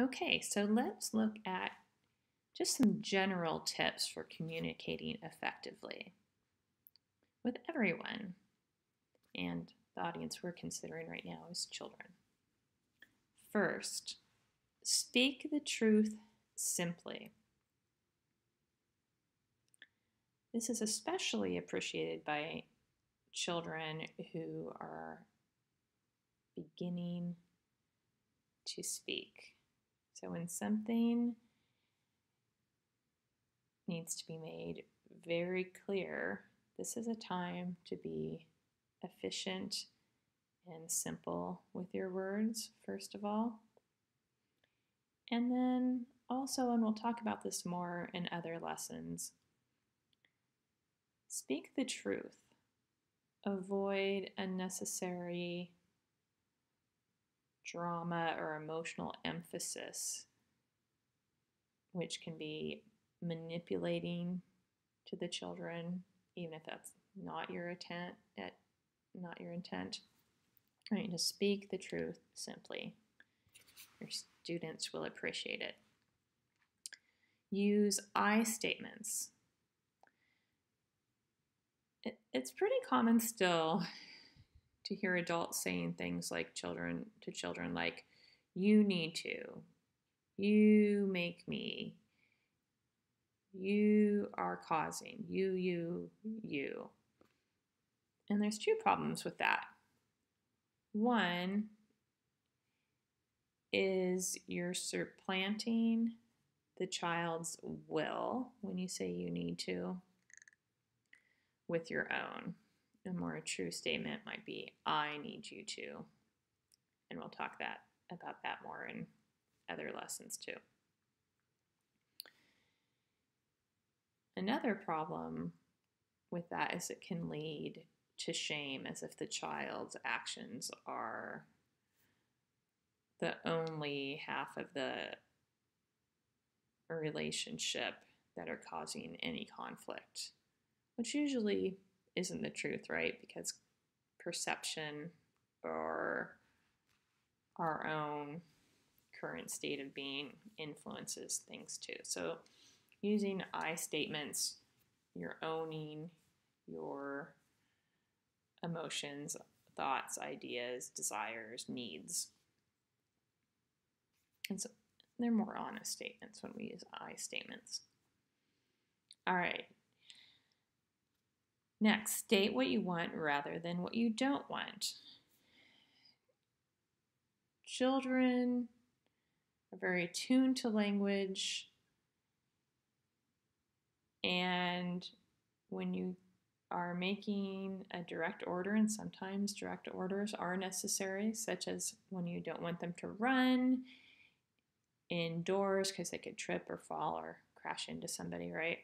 Okay, so let's look at just some general tips for communicating effectively with everyone. And the audience we're considering right now is children. First, speak the truth simply. This is especially appreciated by children who are beginning to speak. So when something needs to be made very clear, this is a time to be efficient and simple with your words, first of all. And then also, and we'll talk about this more in other lessons, speak the truth. Avoid unnecessary drama or emotional emphasis, which can be manipulating to the children, even if that's not your intent. Right, to speak the truth simply. Your students will appreciate it. Use I statements. It's pretty common still to hear adults saying things like children, like, you need to, you make me, you are causing, you. And there's two problems with that. One is you're supplanting the child's will when you say you need to with your own. A more true statement might be, I need you to. And we'll talk about that more in other lessons too. Another problem with that is it can lead to shame, as if the child's actions are the only half of the relationship that are causing any conflict, which usually isn't the truth, right? Because perception or our own current state of being influences things too. So using I statements, you're owning your emotions, thoughts, ideas, desires, needs. And so they're more honest statements when we use I statements. All right. Next, state what you want rather than what you don't want. Children are very attuned to language, and when you are making a direct order, and sometimes direct orders are necessary, such as when you don't want them to run indoors because they could trip or fall or crash into somebody, right?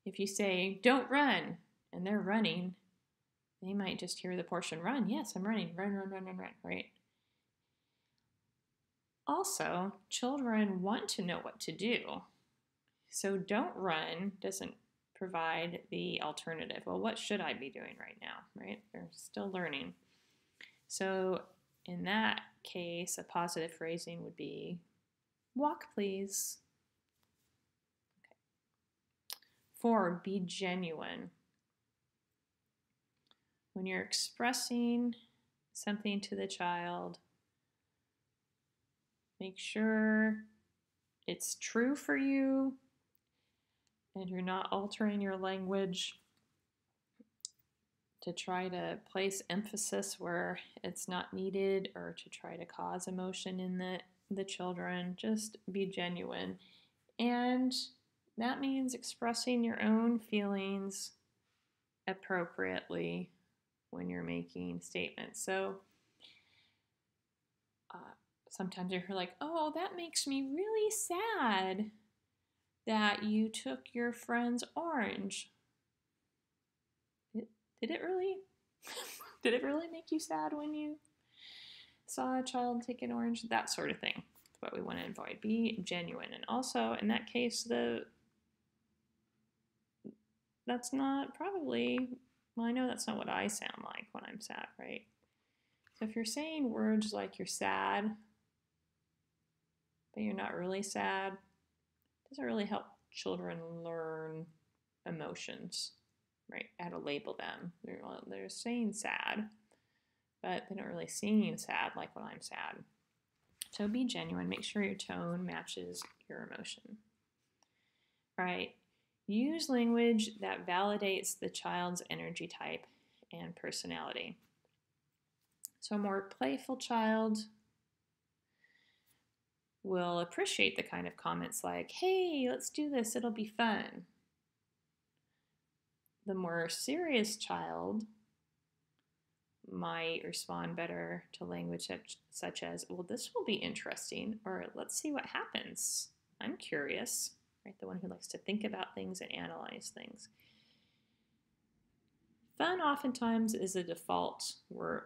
If you say, don't run, and they're running, they might just hear the portion, run. Yes, I'm running. Run, right? Also, children want to know what to do. So don't run doesn't provide the alternative. Well, what should I be doing right now, right? They're still learning. So in that case, a positive phrasing would be, walk, please. Okay. 4, be genuine. When you're expressing something to the child, make sure it's true for you and you're not altering your language to try to place emphasis where it's not needed or to try to cause emotion in the children. Just be genuine. And that means expressing your own feelings appropriately when you're making statements. So sometimes you're like, oh, that makes me really sad that you took your friend's orange. Did it really? Did it really make you sad when you saw a child take an orange? That sort of thing. That's what we want to avoid. Be genuine. And also, in that case, that's not probably, well, I know that's not what I sound like when I'm sad, right? So if you're saying words like you're sad, but you're not really sad. It doesn't really help children learn emotions, right? How to label them. They're saying sad, but they don't really seem sad like when I'm sad. So be genuine. Make sure your tone matches your emotion. Right? Use language that validates the child's energy type and personality. So a more playful child will appreciate the kind of comments like, hey, let's do this, it'll be fun. The more serious child might respond better to language such as, well, this will be interesting, or let's see what happens. I'm curious, right? The one who likes to think about things and analyze things. Fun oftentimes is a default word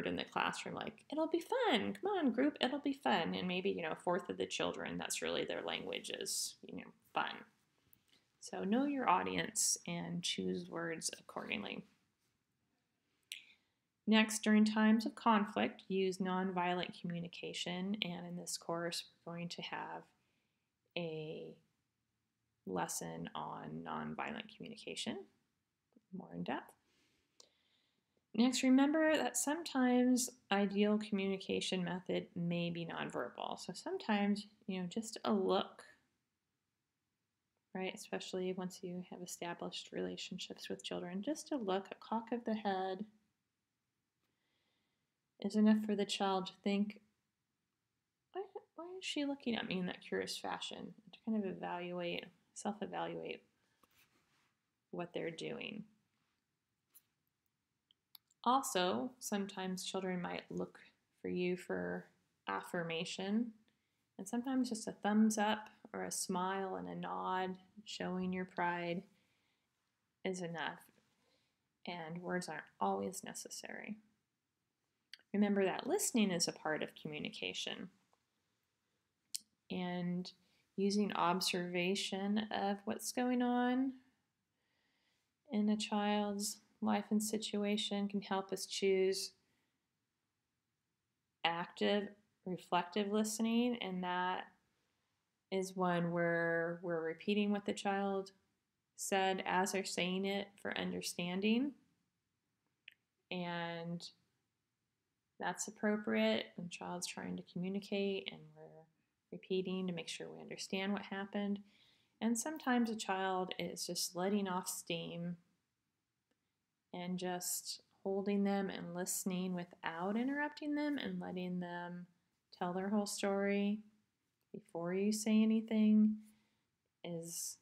in the classroom, like, it'll be fun, come on group, it'll be fun. And maybe, a fourth of the children, that's really their language is, fun. So know your audience and choose words accordingly. Next, during times of conflict, use nonviolent communication. And in this course, we're going to have a lesson on nonviolent communication, more in depth. Next, remember that sometimes ideal communication method may be nonverbal. So sometimes, just a look, right? Especially once you have established relationships with children, just a look, a cock of the head is enough for the child to think, why is she looking at me in that curious fashion? To kind of self-evaluate what they're doing. Also, sometimes children might look for you for affirmation, and sometimes just a thumbs up or a smile and a nod showing your pride is enough, and words aren't always necessary. Remember that listening is a part of communication, and using observation of what's going on in a child's life and situation can help us choose active, reflective listening, and that is one where we're repeating what the child said as they're saying it for understanding, and that's appropriate when the child's trying to communicate and we're repeating to make sure we understand what happened. And sometimes a child is just letting off steam and just holding them and listening without interrupting them and letting them tell their whole story before you say anything is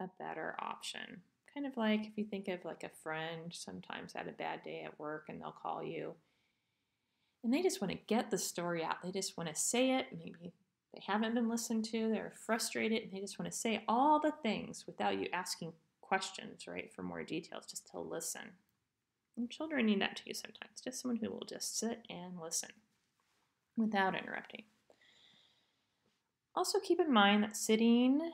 a better option. Kind of like if you think of like a friend sometimes had a bad day at work and they'll call you and they just want to get the story out. They just want to say it. Maybe they haven't been listened to. They're frustrated and they just want to say all the things without you asking questions, right, for more details, just to listen. And children need that too sometimes. Just someone who will just sit and listen without interrupting. Also keep in mind that sitting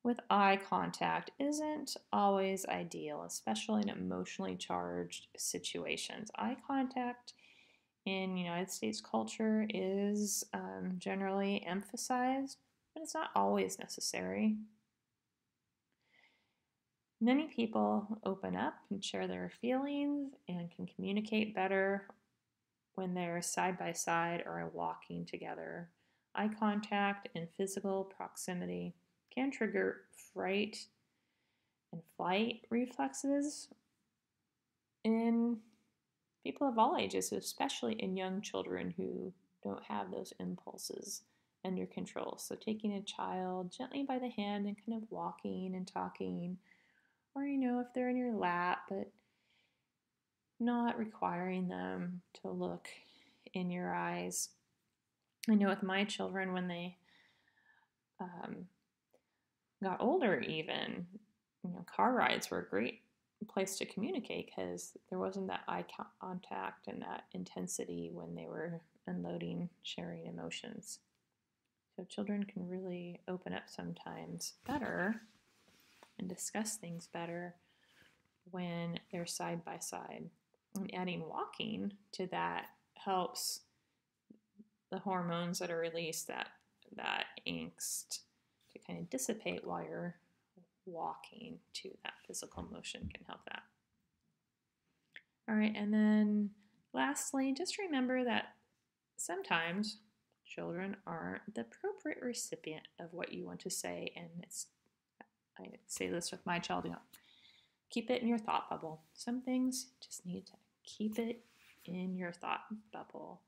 with eye contact isn't always ideal, especially in emotionally charged situations. Eye contact in United States culture is generally emphasized, but it's not always necessary. Many people open up and share their feelings and can communicate better when they're side by side or walking together. Eye contact and physical proximity can trigger fright and flight reflexes in people of all ages, especially in young children who don't have those impulses under control. So taking a child gently by the hand and kind of walking and talking, or if they're in your lap, but not requiring them to look in your eyes. I know with my children, when they got older even, car rides were a great place to communicate because there wasn't that eye contact and that intensity when they were unloading, sharing emotions. So children can really open up sometimes better and discuss things better when they're side by side. And adding walking to that helps the hormones that are released, that angst to kind of dissipate while you're walking too. That physical motion can help that. All right, and then lastly, just remember that sometimes children aren't the appropriate recipient of what you want to say, and I say this with my child, keep it in your thought bubble. Some things just need to keep it in your thought bubble.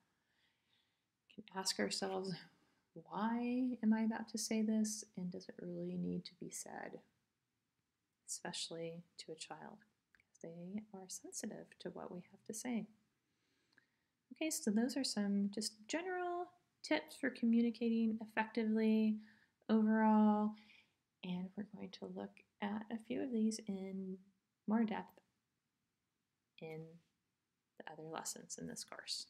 We can ask ourselves, why am I about to say this, and does it really need to be said? Especially to a child, because they are sensitive to what we have to say. Okay, so those are some just general tips for communicating effectively overall, and we're going to look at a few of these in more depth in the other lessons in this course.